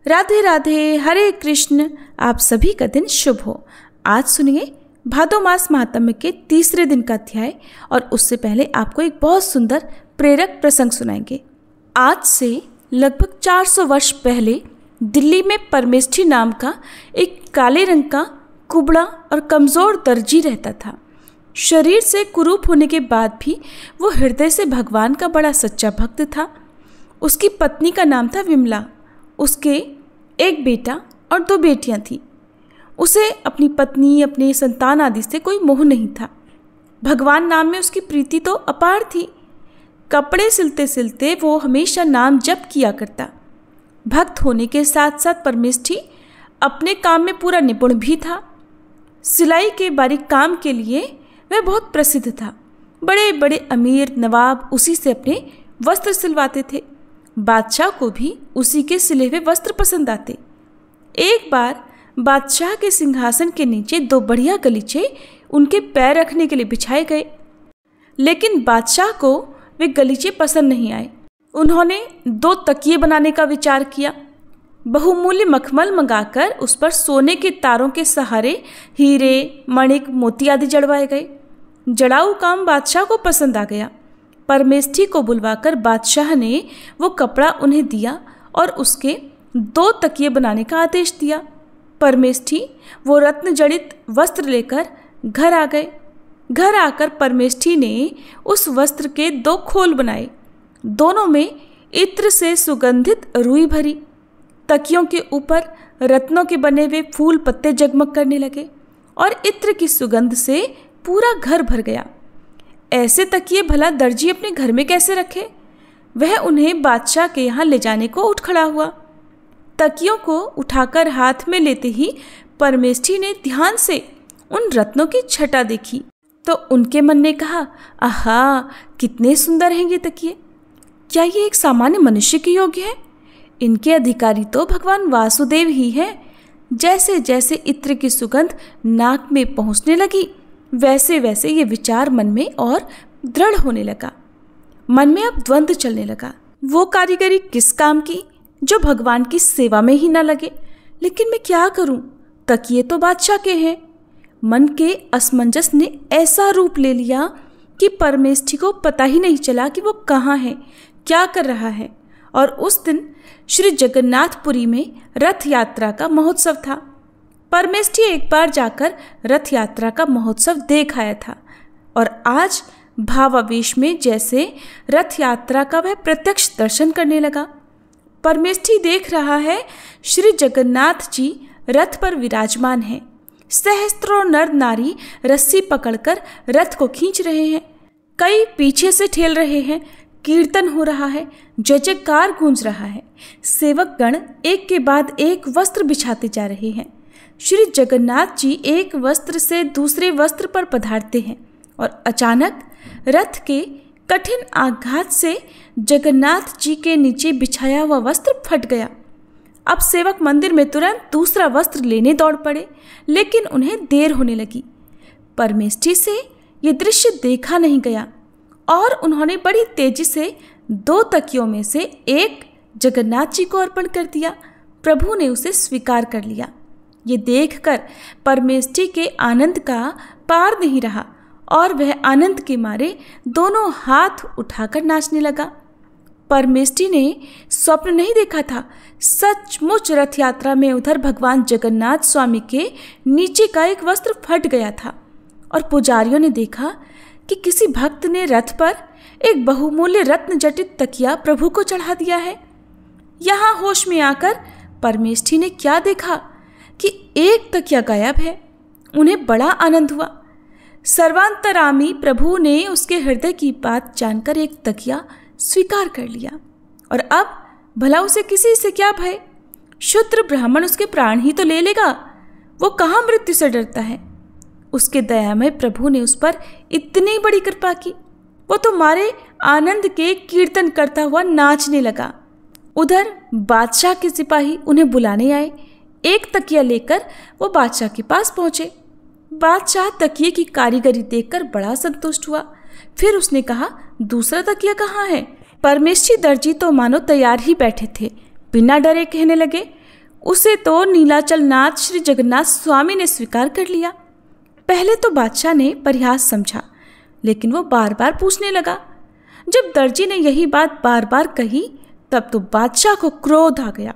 राधे राधे, हरे कृष्ण। आप सभी का दिन शुभ हो। आज सुनिए भादो मास महात्म्य के तीसरे दिन का अध्याय और उससे पहले आपको एक बहुत सुंदर प्रेरक प्रसंग सुनाएंगे। आज से लगभग 400 वर्ष पहले दिल्ली में परमेष्ठी नाम का एक काले रंग का कुबड़ा और कमज़ोर दर्जी रहता था। शरीर से कुरूप होने के बाद भी वो हृदय से भगवान का बड़ा सच्चा भक्त था। उसकी पत्नी का नाम था विमला। उसके एक बेटा और 2 बेटियां थीं। उसे अपनी पत्नी, अपने संतान आदि से कोई मोह नहीं था। भगवान नाम में उसकी प्रीति तो अपार थी। कपड़े सिलते सिलते वो हमेशा नाम जप किया करता। भक्त होने के साथ साथ परमेष्ठी अपने काम में पूरा निपुण भी था। सिलाई के बारीक काम के लिए वह बहुत प्रसिद्ध था। बड़े बड़े अमीर नवाब उसी से अपने वस्त्र सिलवाते थे। बादशाह को भी उसी के सिले हुए वस्त्र पसंद आते। एक बार बादशाह के सिंहासन के नीचे 2 बढ़िया गलीचे उनके पैर रखने के लिए बिछाए गए, लेकिन बादशाह को वे गलीचे पसंद नहीं आए। उन्होंने 2 तकिए बनाने का विचार किया। बहुमूल्य मखमल मंगाकर उस पर सोने के तारों के सहारे हीरे, मणिक, मोती आदि जड़वाए गए। जड़ाऊ काम बादशाह को पसंद आ गया। परमेष्ठी को बुलवाकर बादशाह ने वो कपड़ा उन्हें दिया और उसके 2 तकिए बनाने का आदेश दिया। परमेष्ठी वो रत्न जड़ित वस्त्र लेकर घर आ गए। घर आकर परमेष्ठी ने उस वस्त्र के 2 खोल बनाए। दोनों में इत्र से सुगंधित रुई भरी। तकियों के ऊपर रत्नों के बने हुए फूल पत्ते जगमग करने लगे और इत्र की सुगंध से पूरा घर भर गया। ऐसे तकिए भला दर्जी अपने घर में कैसे रखे? वह उन्हें बादशाह के यहाँ ले जाने को उठ खड़ा हुआ। तकियों को उठाकर हाथ में लेते ही परमेष्ठी ने ध्यान से उन रत्नों की छटा देखी तो उनके मन ने कहा, आहा, कितने सुंदर हैं ये तकिए। क्या ये एक सामान्य मनुष्य के योग्य है? इनके अधिकारी तो भगवान वासुदेव ही हैं। जैसे जैसे इत्र की सुगंध नाक में पहुँचने लगी वैसे वैसे ये विचार मन में और दृढ़ होने लगा। मन में अब द्वंद्व चलने लगा। वो कारीगरी किस काम की जो भगवान की सेवा में ही न लगे? लेकिन मैं क्या करूं? तकिए तो बादशाह के हैं। मन के असमंजस ने ऐसा रूप ले लिया कि परमेष्ठी को पता ही नहीं चला कि वो कहाँ है, क्या कर रहा है। और उस दिन श्री जगन्नाथपुरी में रथ यात्रा का महोत्सव था। परमेष्ठी एक बार जाकर रथ यात्रा का महोत्सव देख आया था और आज भावावेश में जैसे रथ यात्रा का वह प्रत्यक्ष दर्शन करने लगा। परमेष्ठी देख रहा है श्री जगन्नाथ जी रथ पर विराजमान हैं। सहस्त्रों नर नारी रस्सी पकड़कर रथ को खींच रहे हैं। कई पीछे से ठेल रहे हैं। कीर्तन हो रहा है, जय जयकार गूंज रहा है। सेवक गण एक के बाद एक वस्त्र बिछाते जा रहे हैं। श्री जगन्नाथ जी एक वस्त्र से दूसरे वस्त्र पर पधारते हैं और अचानक रथ के कठिन आघात से जगन्नाथ जी के नीचे बिछाया हुआ वस्त्र फट गया। अब सेवक मंदिर में तुरंत दूसरा वस्त्र लेने दौड़ पड़े, लेकिन उन्हें देर होने लगी। परमेष्ठी से ये दृश्य देखा नहीं गया और उन्होंने बड़ी तेजी से 2 तकियों में से एक जगन्नाथ जी को अर्पण कर दिया। प्रभु ने उसे स्वीकार कर लिया। ये देखकर परमेष्ठी के आनंद का पार नहीं रहा और वह आनंद के मारे दोनों हाथ उठाकर नाचने लगा। परमेष्ठी ने स्वप्न नहीं देखा था। सचमुच रथ यात्रा में उधर भगवान जगन्नाथ स्वामी के नीचे का एक वस्त्र फट गया था और पुजारियों ने देखा कि किसी भक्त ने रथ पर एक बहुमूल्य रत्न जटित तकिया प्रभु को चढ़ा दिया है। यहाँ होश में आकर परमेष्ठी ने क्या देखा कि एक तकिया गायब है। उन्हें बड़ा आनंद हुआ। सर्वांतरामी प्रभु ने उसके हृदय की बात जानकर एक तकिया स्वीकार कर लिया और अब भला उसे किसी से क्या भय? शूद्र ब्राह्मण उसके प्राण ही तो ले लेगा। वो कहाँ मृत्यु से डरता है। उसके दयामय प्रभु ने उस पर इतनी बड़ी कृपा की। वो तो मारे आनंद के कीर्तन करता हुआ नाचने लगा। उधर बादशाह के सिपाही उन्हें बुलाने आए। एक तकिया लेकर वो बादशाह के पास पहुंचे। बादशाह तकिए की कारीगरी देखकर बड़ा संतुष्ट हुआ। फिर उसने कहा, दूसरा तकिया कहाँ है? परमेष्ठी दर्जी तो मानो तैयार ही बैठे थे। बिना डरे कहने लगे, उसे तो नीलाचल नाथ श्री जगन्नाथ स्वामी ने स्वीकार कर लिया। पहले तो बादशाह ने परिहास समझा, लेकिन वो बार बार पूछने लगा। जब दर्जी ने यही बात बार बार कही तब तो बादशाह को क्रोध आ गया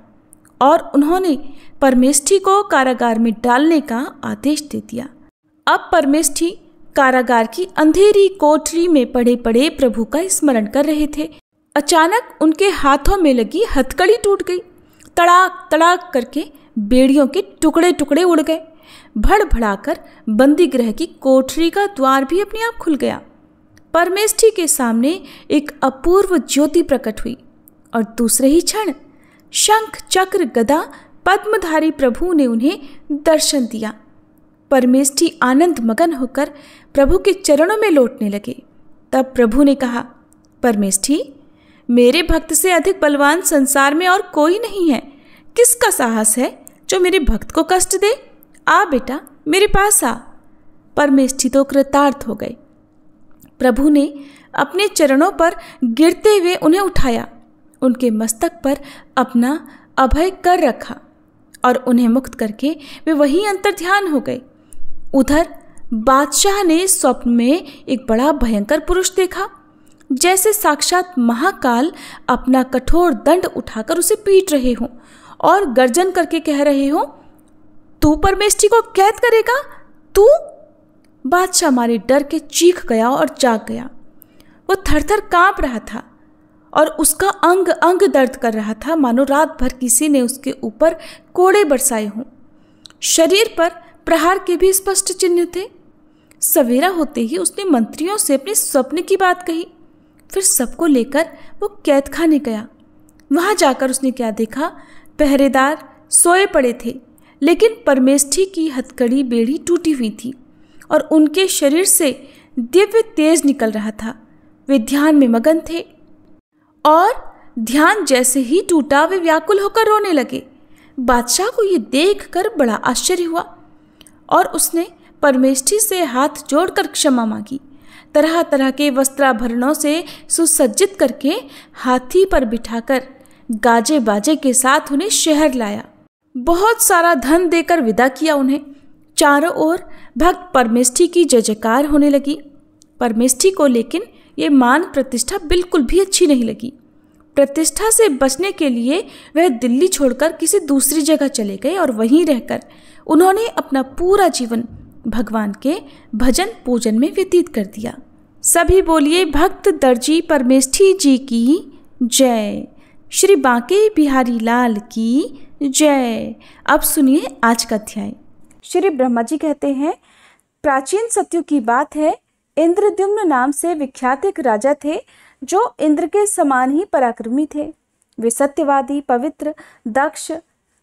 और उन्होंने परमेष्ठी को कारागार में डालने का आदेश दे दिया। अब परमेष्ठी कारागार की अंधेरी कोठरी में पड़े पड़े प्रभु का स्मरण कर रहे थे। अचानक उनके हाथों में लगी हथकड़ी टूट गई। तड़ाक तड़ाक करके बेड़ियों के टुकड़े टुकड़े उड़ गए। भड़भड़ाकर बंदी गृह की कोठरी का द्वार भी अपने आप खुल गया। परमेष्ठी के सामने एक अपूर्व ज्योति प्रकट हुई और दूसरे ही क्षण शंख चक्र गदा पद्मधारी प्रभु ने उन्हें दर्शन दिया। परमेष्ठी आनंद मगन होकर प्रभु के चरणों में लौटने लगे। तब प्रभु ने कहा, परमेष्ठी, मेरे भक्त से अधिक बलवान संसार में और कोई नहीं है। किसका साहस है जो मेरे भक्त को कष्ट दे? आ बेटा, मेरे पास आ। परमेष्ठी तो कृतार्थ हो गए। प्रभु ने अपने चरणों पर गिरते हुए उन्हें उठाया, उनके मस्तक पर अपना अभय कर रखा और उन्हें मुक्त करके वे वहीं अंतर्ध्यान हो गए। उधर बादशाह ने स्वप्न में एक बड़ा भयंकर पुरुष देखा, जैसे साक्षात महाकाल अपना कठोर दंड उठाकर उसे पीट रहे हों और गर्जन करके कह रहे हों, तू परमेष्ठी को कैद करेगा? तू? बादशाह मारे डर के चीख गया और जाग गया। वो थरथर कांप रहा था और उसका अंग अंग दर्द कर रहा था, मानो रात भर किसी ने उसके ऊपर कोड़े बरसाए हों। शरीर पर प्रहार के भी स्पष्ट चिन्ह थे। सवेरा होते ही उसने मंत्रियों से अपने स्वप्न की बात कही। फिर सबको लेकर वो कैद खाने गया। वहां जाकर उसने क्या देखा? पहरेदार सोए पड़े थे, लेकिन परमेष्ठी की हथकड़ी बेड़ी टूटी हुई थी और उनके शरीर से दिव्य तेज निकल रहा था। वे ध्यान में मगन थे और ध्यान जैसे ही टूटा वे व्याकुल होकर रोने लगे। बादशाह को ये देखकर बड़ा आश्चर्य हुआ और उसने परमेष्ठी से हाथ जोड़कर क्षमा मांगी। तरह तरह के वस्त्राभरणों से सुसज्जित करके हाथी पर बिठाकर गाजे बाजे के साथ उन्हें शहर लाया। बहुत सारा धन देकर विदा किया उन्हें। चारों ओर भक्त परमेष्ठी की जय जयकार होने लगी। परमेष्ठी को लेकिन ये मान प्रतिष्ठा बिल्कुल भी अच्छी नहीं लगी। प्रतिष्ठा से बचने के लिए वह दिल्ली छोड़कर किसी दूसरी जगह चले गए और वहीं रहकर उन्होंने अपना पूरा जीवन भगवान के भजन पूजन में व्यतीत कर दिया। सभी बोलिए, भक्त दर्जी परमेष्ठी जी की जय। श्री बांके बिहारी लाल की जय। अब सुनिए आज का अध्याय। श्री ब्रह्मा जी कहते हैं, प्राचीन सत्युग की बात है। इंद्रद्युम्न नाम से विख्यात एक राजा थे जो इंद्र के समान ही पराक्रमी थे। वे सत्यवादी, पवित्र, दक्ष,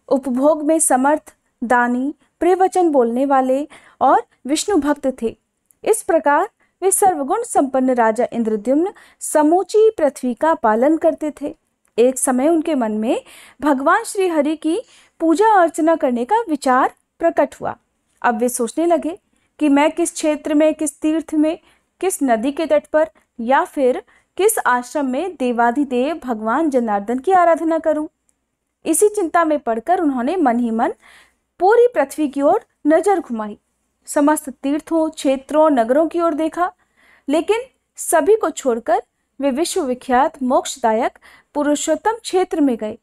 उपभोग में समर्थ, दानी, प्रियवचन बोलने वाले और विष्णु भक्त थे। इस प्रकार वे सर्वगुण संपन्न राजा इंद्रद्युम्न समूची पृथ्वी का पालन करते थे। एक समय उनके मन में भगवान श्री हरि की पूजा अर्चना करने का विचार प्रकट हुआ। अब वे सोचने लगे कि मैं किस क्षेत्र में, किस तीर्थ में, किस नदी के तट पर या फिर किस आश्रम में देवाधिदेव भगवान जनार्दन की आराधना करूं। इसी चिंता में पड़कर उन्होंने मन ही मन पूरी पृथ्वी की ओर नजर घुमाई। समस्त तीर्थों, क्षेत्रों, नगरों की ओर देखा, लेकिन सभी को छोड़कर वे विश्वविख्यात मोक्षदायक पुरुषोत्तम क्षेत्र में गए।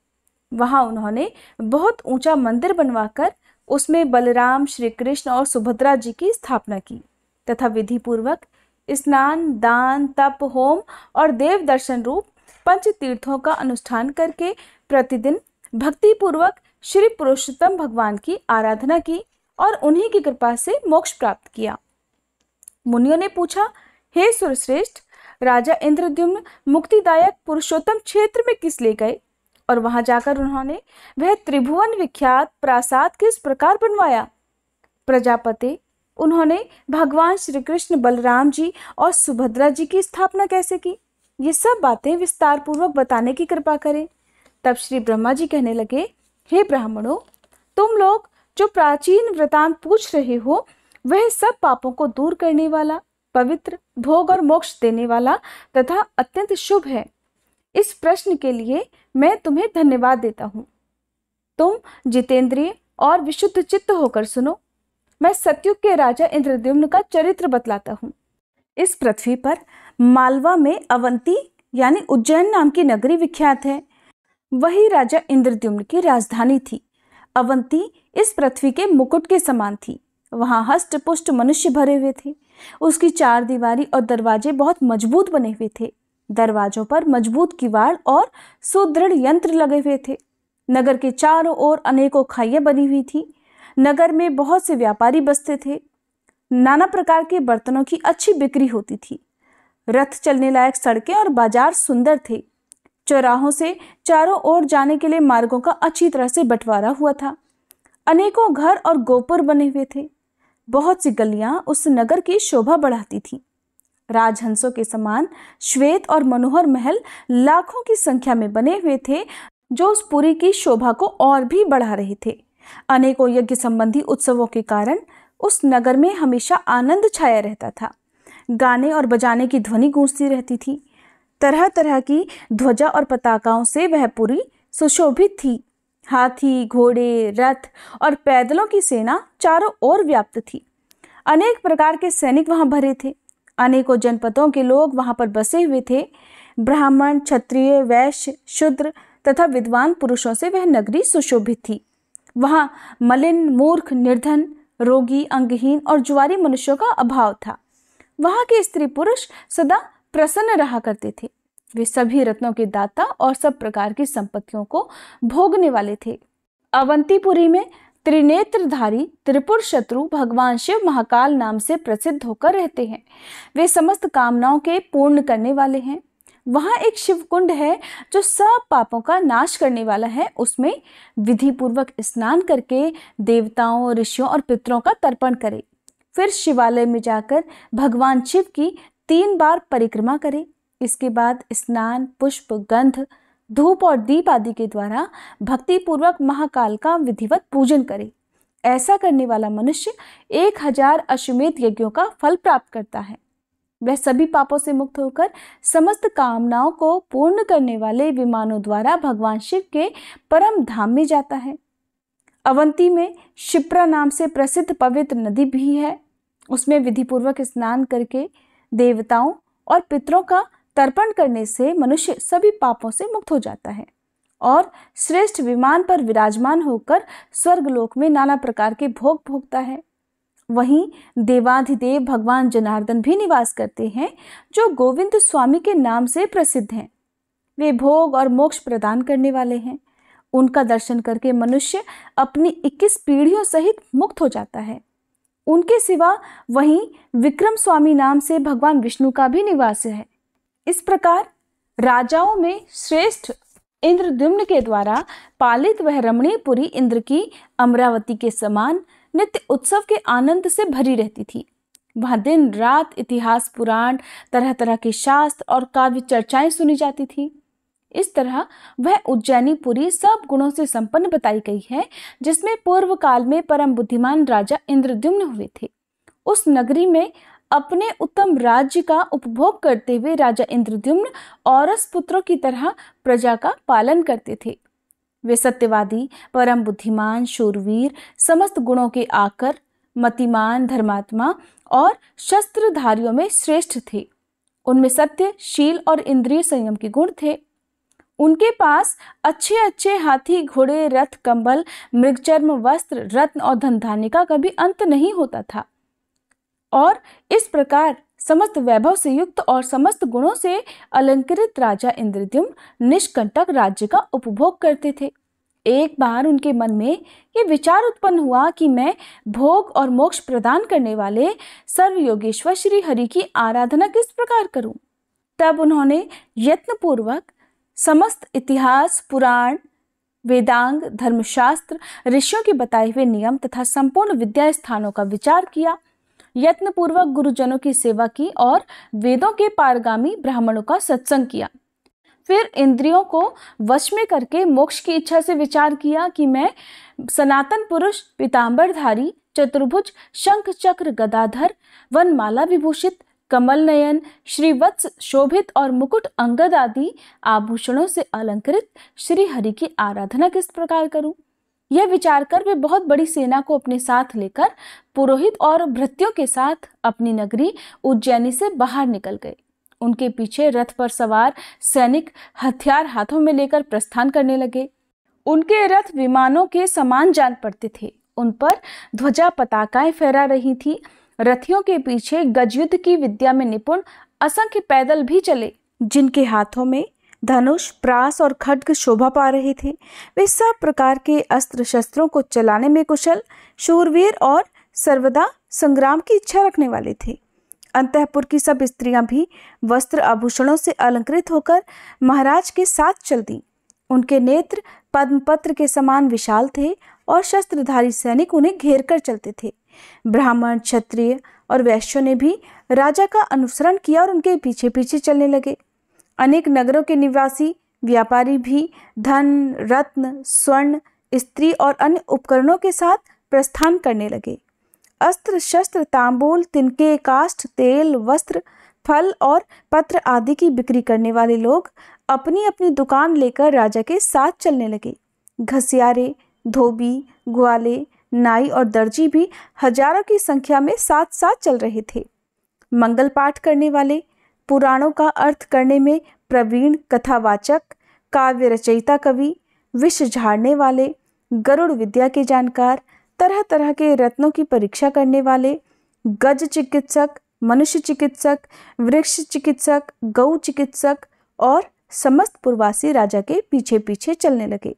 वहां उन्होंने बहुत ऊंचा मंदिर बनवाकर उसमें बलराम, श्री कृष्ण और सुभद्रा जी की स्थापना की तथा विधि पूर्वक स्नान, दान, तप, होम और देव दर्शन रूप पंच तीर्थों का अनुष्ठान करके प्रतिदिन भक्ति पूर्वक श्री पुरुषोत्तम भगवान की आराधना की और उन्हीं की कृपा से मोक्ष प्राप्त किया। मुनियों ने पूछा, हे सुरश्रेष्ठ, राजा इंद्रद्युम्न मुक्तिदायक पुरुषोत्तम क्षेत्र में किस ले गए और वहां जाकर उन्होंने वह त्रिभुवन विख्यात प्रासाद किस प्रकार बनवाया? प्रजापति, उन्होंने भगवान श्री कृष्ण, बलराम जी और सुभद्रा जी की स्थापना कैसे की? ये सब बातें विस्तार पूर्वक बताने की कृपा करें। तब श्री ब्रह्मा जी कहने लगे, हे ब्राह्मणों, तुम लोग जो प्राचीन वृतांत पूछ रहे हो वह सब पापों को दूर करने वाला, पवित्र, भोग और मोक्ष देने वाला तथा अत्यंत शुभ है। इस प्रश्न के लिए मैं तुम्हें धन्यवाद देता हूँ। तुम जितेंद्रिय और विशुद्ध चित्त होकर सुनो। मैं सतयुग के राजा इंद्रद्युम्न का चरित्र बतलाता हूँ। इस पृथ्वी पर मालवा में अवंती यानी उज्जैन नाम की नगरी विख्यात है। वही राजा इंद्रद्युम्न की राजधानी थी। अवंती इस पृथ्वी के मुकुट के समान थी। वहां हष्ट पुष्ट मनुष्य भरे हुए थे। उसकी चार दीवारी और दरवाजे बहुत मजबूत बने हुए थे। दरवाजों पर मजबूत किवाड़ और सुदृढ़ यंत्र लगे हुए थे। नगर के चारों ओर अनेकों खाइयां बनी हुई थी। नगर में बहुत से व्यापारी बसते थे। नाना प्रकार के बर्तनों की अच्छी बिक्री होती थी। रथ चलने लायक सड़कें और बाजार सुंदर थे। चौराहों से चारों ओर जाने के लिए मार्गों का अच्छी तरह से बंटवारा हुआ था। अनेकों घर और गोपुर बने हुए थे। बहुत सी गलियां उस नगर की शोभा बढ़ाती थीं। राजहंसों के समान श्वेत और मनोहर महल लाखों की संख्या में बने हुए थे, जो उस पुरी की शोभा को और भी बढ़ा रहे थे। अनेकों यज्ञ संबंधी उत्सवों के कारण उस नगर में हमेशा आनंद छाया रहता था। गाने और बजाने की ध्वनि गूंजती रहती थी। तरह तरह की ध्वजा और पताकाओं से वह पुरी सुशोभित थी। हाथी, घोड़े, रथ और पैदलों की सेना चारों ओर व्याप्त थी। अनेक प्रकार के सैनिक वहां भरे थे। अनेकों जनपदों के लोग वहां पर बसे हुए थे। ब्राह्मण, क्षत्रिय, वैश्य, शूद्र तथा विद्वान पुरुषों से वह नगरी सुशोभित थी। वहां मलिन, मूर्ख, निर्धन, रोगी, अंगहीन और जुआरी मनुष्यों का अभाव था। वहां के स्त्री पुरुष सदा प्रसन्न रहा करते थे। वे सभी रत्नों के दाता और सब प्रकार की संपत्तियों को भोगने वाले थे। अवंतीपुरी में त्रिनेत्रधारी त्रिपुर शत्रु भगवान शिव महाकाल नाम से प्रसिद्ध होकर रहते हैं। वे समस्त कामनाओं के पूर्ण करने वाले हैं। वहां एक शिव कुंड है जो सब पापों का नाश करने वाला है। उसमें विधि पूर्वक स्नान करके देवताओं, ऋषियों और पितरों का तर्पण करे। फिर शिवालय में जाकर भगवान शिव की 3 बार परिक्रमा करे। इसके बाद स्नान, पुष्प, गंध, धूप और दीप आदि के द्वारा भक्ति पूर्वक महाकाल का विधिवत पूजन करे। ऐसा करने वाला मनुष्य 1000 अश्वमेध यज्ञों का फल प्राप्त करता है। वह सभी पापों से मुक्त होकर समस्त कामनाओं को पूर्ण करने वाले विमानों द्वारा भगवान शिव के परम धाम में जाता है। अवंती में शिप्रा नाम से प्रसिद्ध पवित्र नदी भी है। उसमें विधि पूर्वक स्नान करके देवताओं और पितरों का तर्पण करने से मनुष्य सभी पापों से मुक्त हो जाता है और श्रेष्ठ विमान पर विराजमान होकर स्वर्गलोक में नाना प्रकार के भोग भोगता है। वहीं देवाधिदेव भगवान जनार्दन भी निवास करते हैं, जो गोविंद स्वामी के नाम से प्रसिद्ध हैं। वे भोग और मोक्ष प्रदान करने वाले हैं। उनका दर्शन करके मनुष्य अपनी 21 पीढ़ियों सहित मुक्त हो जाता है। उनके सिवा वहीं विक्रम स्वामी नाम से भगवान विष्णु का भी निवास है। इस प्रकार राजाओं में श्रेष्ठ इंद्रद्युम्न के द्वारा पालित वह रमणीपुरी इंद्र की अमरावती के समान नित्य उत्सव के आनंद से भरी रहती थी। वहां दिन रात इतिहास, पुराण, तरह तरह के शास्त्र और काव्य चर्चाएं सुनी जाती थी। इस तरह वह उज्जैनीपुरी सब गुणों से संपन्न बताई गई है, जिसमें पूर्व काल में परम बुद्धिमान राजा इंद्रद्युम्न हुए थे। उस नगरी में अपने उत्तम राज्य का उपभोग करते हुए राजा इंद्रद्युम्न औरस पुत्रों की तरह प्रजा का पालन करते थे। वे सत्यवादी, परम बुद्धिमान, शूरवीर, समस्त गुणों के आकर, मतिमान, धर्मात्मा और शस्त्रधारियों में श्रेष्ठ थे। उनमें सत्य, शील और इंद्रिय संयम के गुण थे। उनके पास अच्छे अच्छे हाथी, घोड़े, रथ, कंबल, मृगचर्म, वस्त्र, रत्न और धन धान्य का कभी अंत नहीं होता था। और इस प्रकार समस्त वैभव से युक्त और समस्त गुणों से अलंकृत राजा इंद्रद्युम्न निष्कंटक राज्य का उपभोग करते थे। एक बार उनके मन में ये विचार उत्पन्न हुआ कि मैं भोग और मोक्ष प्रदान करने वाले सर्व योगेश्वर श्री हरि की आराधना किस प्रकार करूं। तब उन्होंने यत्नपूर्वक समस्त इतिहास, पुराण, वेदांग, धर्मशास्त्र, ऋषियों के बताए हुए नियम तथा संपूर्ण विद्या स्थानों का विचार किया। यत्नपूर्वक गुरुजनों की सेवा की और वेदों के पारगामी ब्राह्मणों का सत्संग किया। फिर इंद्रियों को वश में करके मोक्ष की इच्छा से विचार किया कि मैं सनातन पुरुष, पीतांबरधारी, चतुर्भुज, शंख चक्र गदाधर, वनमाला विभूषित, कमल नयन, श्रीवत्स शोभित और मुकुट अंगद आदि आभूषणों से अलंकृत श्री हरि की आराधना किस प्रकार करूं? यह विचार कर वे बहुत बड़ी सेना को अपने साथ लेकर पुरोहित और भृत्यों के साथ अपनी नगरी उज्जैनी से बाहर निकल गए। उनके पीछे रथ पर सवार सैनिक हथियार हाथों में लेकर प्रस्थान करने लगे। उनके रथ विमानों के समान जान पड़ते थे। उन पर ध्वजा पताकाएं फहरा रही थी। रथियों के पीछे गजयुद्ध की विद्या में निपुण असंख्य पैदल भी चले, जिनके हाथों में धनुष, प्रास और खड्ग शोभा पा रहे थे। वे सब प्रकार के अस्त्र शस्त्रों को चलाने में कुशल, शूरवीर और सर्वदा संग्राम की इच्छा रखने वाले थे। अंतःपुर की सब स्त्रियां भी वस्त्र आभूषणों से अलंकृत होकर महाराज के साथ चल दी। उनके नेत्र पद्मपत्र के समान विशाल थे और शस्त्रधारी सैनिक उन्हें घेर कर चलते थे। ब्राह्मण, क्षत्रिय और वैश्यों ने भी राजा का अनुसरण किया और उनके पीछे पीछे चलने लगे। अनेक नगरों के निवासी व्यापारी भी धन, रत्न, स्वर्ण, स्त्री और अन्य उपकरणों के साथ प्रस्थान करने लगे। अस्त्र शस्त्र, तांबूल, तिनके, काष्ठ, तेल, वस्त्र, फल और पत्र आदि की बिक्री करने वाले लोग अपनी अपनी दुकान लेकर राजा के साथ चलने लगे। घसियारे, धोबी, ग्वाले, नाई और दर्जी भी हजारों की संख्या में साथ साथ चल रहे थे। मंगल पाठ करने वाले, पुराणों का अर्थ करने में प्रवीण कथावाचक, काव्य रचयिता कवि, विष झाड़ने वाले, गरुड़ विद्या के जानकार, तरह तरह के रत्नों की परीक्षा करने वाले, गज चिकित्सक, मनुष्य चिकित्सक, वृक्ष चिकित्सक, गौ चिकित्सक और समस्त पूर्ववासी राजा के पीछे पीछे चलने लगे।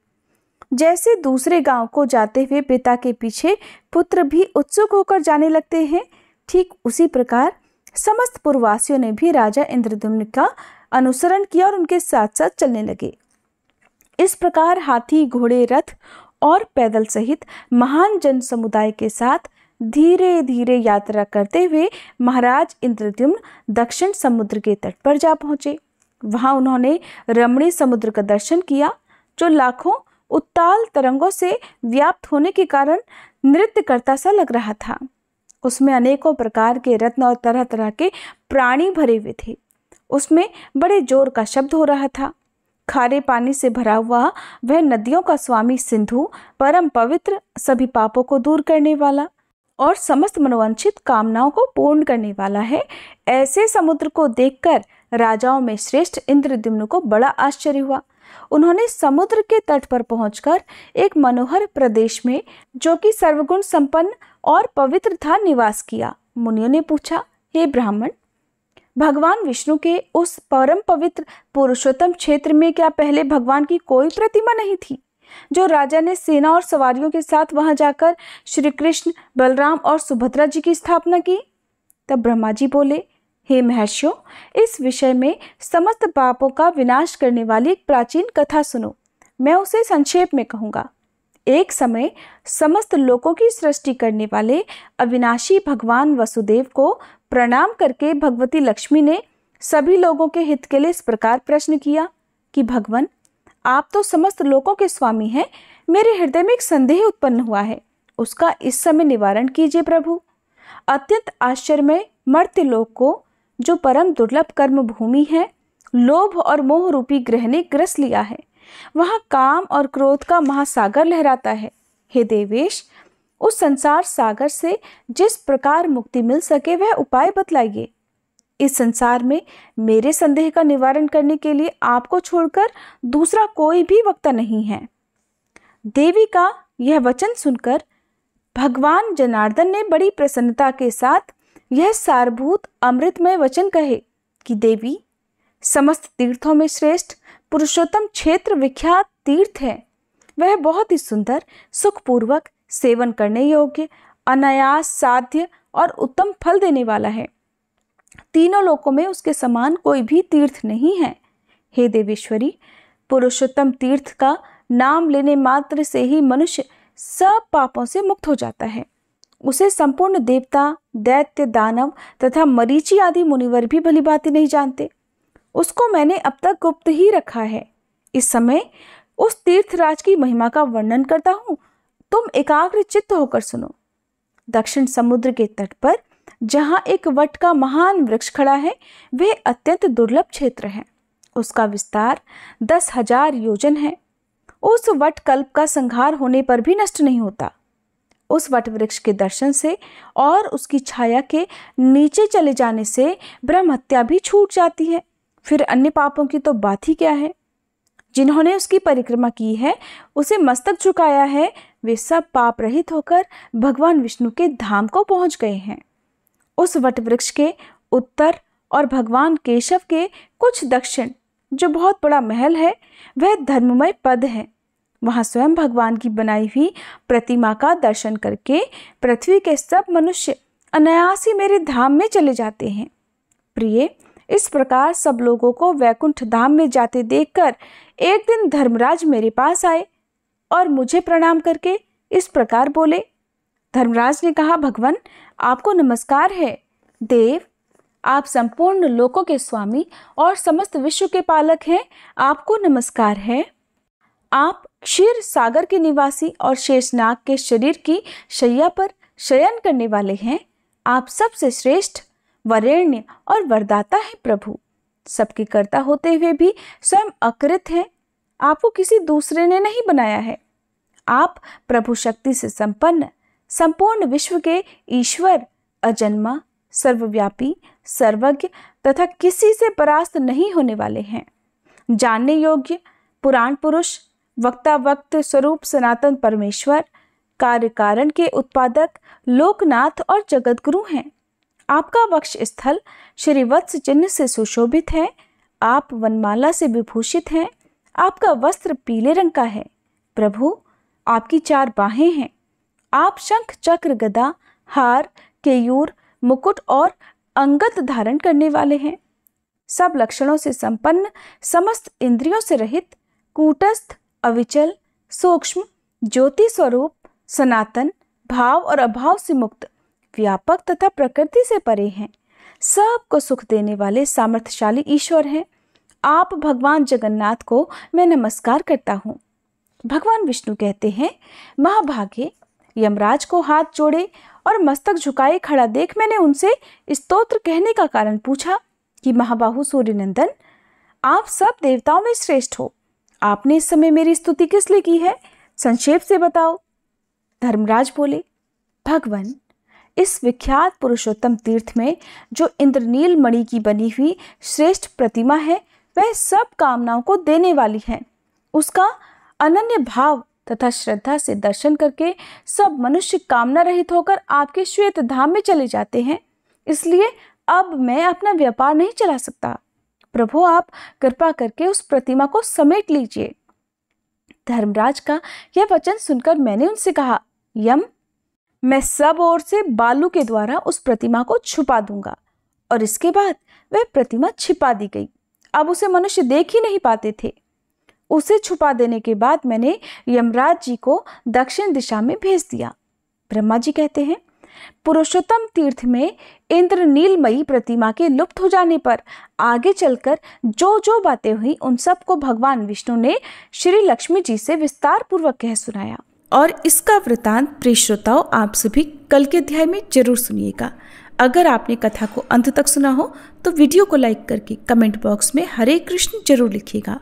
जैसे दूसरे गांव को जाते हुए पिता के पीछे पुत्र भी उत्सुक होकर जाने लगते हैं, ठीक उसी प्रकार समस्त पूर्ववासियों ने भी राजा इंद्रद्युम्न का अनुसरण किया और उनके साथ साथ चलने लगे। इस प्रकार हाथी, घोड़े, रथ और पैदल सहित महान जन समुदाय के साथ धीरे धीरे यात्रा करते हुए महाराज इंद्रद्युम्न दक्षिण समुद्र के तट पर जा पहुंचे। वहां उन्होंने रमणीय समुद्र का दर्शन किया, जो लाखों उत्ताल तरंगों से व्याप्त होने के कारण नृत्य करता सा लग रहा था। उसमें अनेकों प्रकार के रत्न और तरह तरह के प्राणी भरे हुए थे। उसमें बड़े जोर का शब्द हो रहा था। खारे पानी से भरा हुआ वह नदियों का स्वामी सिंधु परम पवित्र, सभी पापों को दूर करने वाला और समस्त मनोवांछित कामनाओं को पूर्ण करने वाला है। ऐसे समुद्र को देखकर राजाओं में श्रेष्ठ इंद्रद्युम्न को बड़ा आश्चर्य हुआ। उन्होंने समुद्र के तट पर पहुंचकर एक मनोहर प्रदेश में, जो कि सर्वगुण संपन्न और पवित्र था, निवास किया। मुनियों ने पूछा, हे ब्राह्मण, भगवान विष्णु के उस परम पवित्र पुरुषोत्तम क्षेत्र में क्या पहले भगवान की कोई प्रतिमा नहीं थी, जो राजा ने सेना और सवारियों के साथ वहां जाकर श्री कृष्ण, बलराम और सुभद्रा जी की स्थापना की? तब ब्रह्मा जी बोले, हे महर्षियों, इस विषय में समस्त पापों का विनाश करने वाली एक प्राचीन कथा सुनो। मैं उसे संक्षेप में कहूंगा। एक समय समस्त लोकों की सृष्टि करने वाले अविनाशी भगवान वसुदेव को प्रणाम करके भगवती लक्ष्मी ने सभी लोगों के हित के लिए इस प्रकार प्रश्न किया कि भगवान, आप तो समस्त लोकों के स्वामी हैं। मेरे हृदय में एक संदेह उत्पन्न हुआ है, उसका इस समय निवारण कीजिए प्रभु। अत्यंत आश्चर्यमय मर्त्य लोक को, जो परम दुर्लभ कर्म भूमि है, लोभ और मोह रूपी ग्रह ने ग्रस लिया है। वहां काम और क्रोध का महासागर लहराता है। हे देवेश, उस संसार सागर से जिस प्रकार मुक्ति मिल सके वह उपाय बतलाइए। इस संसार में मेरे संदेह का निवारण करने के लिए आपको छोड़कर दूसरा कोई भी वक्ता नहीं है। देवी का यह वचन सुनकर भगवान जनार्दन ने बड़ी प्रसन्नता के साथ यह सारभूत अमृतमय वचन कहे कि देवी, समस्त तीर्थों में श्रेष्ठ पुरुषोत्तम क्षेत्र विख्यात तीर्थ है। वह बहुत ही सुंदर, सुखपूर्वक, सेवन करने योग्य, अनायास साध्य और उत्तम फल देने वाला है। तीनों लोकों में उसके समान कोई भी तीर्थ नहीं है। हे देवेश्वरी, पुरुषोत्तम तीर्थ का नाम लेने मात्र से ही मनुष्य सब पापों से मुक्त हो जाता है। उसे संपूर्ण देवता, दैत्य, दानव तथा मरीचि आदि मुनिवर भी भली भांति नहीं जानते। उसको मैंने अब तक गुप्त ही रखा है। इस समय उस तीर्थराज की महिमा का वर्णन करता हूँ, तुम एकाग्र चित्त होकर सुनो। दक्षिण समुद्र के तट पर जहाँ एक वट का महान वृक्ष खड़ा है, वह अत्यंत दुर्लभ क्षेत्र है। उसका विस्तार 10,000 योजन है। उस वट कल्प का संहार होने पर भी नष्ट नहीं होता। उस वट वृक्ष के दर्शन से और उसकी छाया के नीचे चले जाने से ब्रह्म हत्या भी छूट जाती है। फिर अन्य पापों की तो बात ही क्या है। जिन्होंने उसकी परिक्रमा की है, उसे मस्तक झुकाया है, वे सब पाप रहित होकर भगवान विष्णु के धाम को पहुंच गए हैं। उस वट वृक्ष के उत्तर और भगवान केशव के कुछ दक्षिण जो बहुत बड़ा महल है, वह धर्ममय पद है। वहां स्वयं भगवान की बनाई हुई प्रतिमा का दर्शन करके पृथ्वी के सब मनुष्य अनायास ही मेरे धाम में चले जाते हैं। प्रिय, इस प्रकार सब लोगों को वैकुंठ धाम में जाते देखकर एक दिन धर्मराज मेरे पास आए और मुझे प्रणाम करके इस प्रकार बोले। धर्मराज ने कहा, भगवान आपको नमस्कार है। देव, आप संपूर्ण लोकों के स्वामी और समस्त विश्व के पालक हैं, आपको नमस्कार है। आप क्षीर सागर के निवासी और शेषनाग के शरीर की शैया पर शयन करने वाले हैं। आप सबसे श्रेष्ठ, वरेण्य और वरदाता है प्रभु। सबके कर्ता होते हुए भी स्वयं अकृत हैं। आपको किसी दूसरे ने नहीं बनाया है। आप प्रभु शक्ति से संपन्न, संपूर्ण विश्व के ईश्वर, अजन्मा, सर्वव्यापी, सर्वज्ञ तथा किसी से परास्त नहीं होने वाले हैं। जानने योग्य, पुराण पुरुष, वक्ता वक्त स्वरूप सनातन परमेश्वर, कार्य कारण के उत्पादक, लोकनाथ और जगतगुरु हैं। आपका वक्ष स्थल श्री वत्स चिन्ह से सुशोभित है। आप वनमाला से विभूषित हैं। आपका वस्त्र पीले रंग का है। प्रभु, आपकी 4 बाहें हैं। आप शंख, चक्र, गदा, हार, केयूर, मुकुट और अंगद धारण करने वाले हैं। सब लक्षणों से संपन्न, समस्त इंद्रियों से रहित, कूटस्थ, अविचल, सूक्ष्म, ज्योति स्वरूप, सनातन, भाव और अभाव से मुक्त, व्यापक तथा प्रकृति से परे हैं। सबको सुख देने वाले सामर्थ्यशाली ईश्वर हैं। आप भगवान जगन्नाथ को मैं नमस्कार करता हूँ। भगवान विष्णु कहते हैं, महाभागे, यमराज को हाथ जोड़े और मस्तक झुकाए खड़ा देख मैंने उनसे स्तोत्र कहने का कारण पूछा कि महाबाहु सूर्यनंदन, आप सब देवताओं में श्रेष्ठ हो। आपने इस समय मेरी स्तुति किस लिए की है, संक्षेप से बताओ। धर्मराज बोले, भगवान, इस विख्यात पुरुषोत्तम तीर्थ में जो इंद्रनील मणि की बनी हुई श्रेष्ठ प्रतिमा है, वह सब कामनाओं को देने वाली है। उसका अनन्य भाव तथा श्रद्धा से दर्शन करके सब मनुष्य कामना रहित होकर आपके श्वेत धाम में चले जाते हैं। इसलिए अब मैं अपना व्यापार नहीं चला सकता। प्रभु, आप कृपा करके उस प्रतिमा को समेट लीजिए। धर्मराज का यह वचन सुनकर मैंने उनसे कहा, यम, मैं सब ओर से बालू के द्वारा उस प्रतिमा को छुपा दूंगा। और इसके बाद वह प्रतिमा छिपा दी गई। अब उसे मनुष्य देख ही नहीं पाते थे। उसे छुपा देने के बाद मैंने यमराज जी को दक्षिण दिशा में भेज दिया। ब्रह्मा जी कहते हैं, पुरुषोत्तम तीर्थ में इंद्रनीलमयी प्रतिमा के लुप्त हो जाने पर आगे चलकर जो जो बातें हुई, उन सब को भगवान विष्णु ने श्री लक्ष्मी जी से विस्तार पूर्वक कह सुनाया। और इसका वृतांत प्रिय श्रोताओं, आप सभी कल के अध्याय में जरूर सुनिएगा। अगर आपने कथा को अंत तक सुना हो तो वीडियो को लाइक करके कमेंट बॉक्स में हरे कृष्ण जरूर लिखिएगा।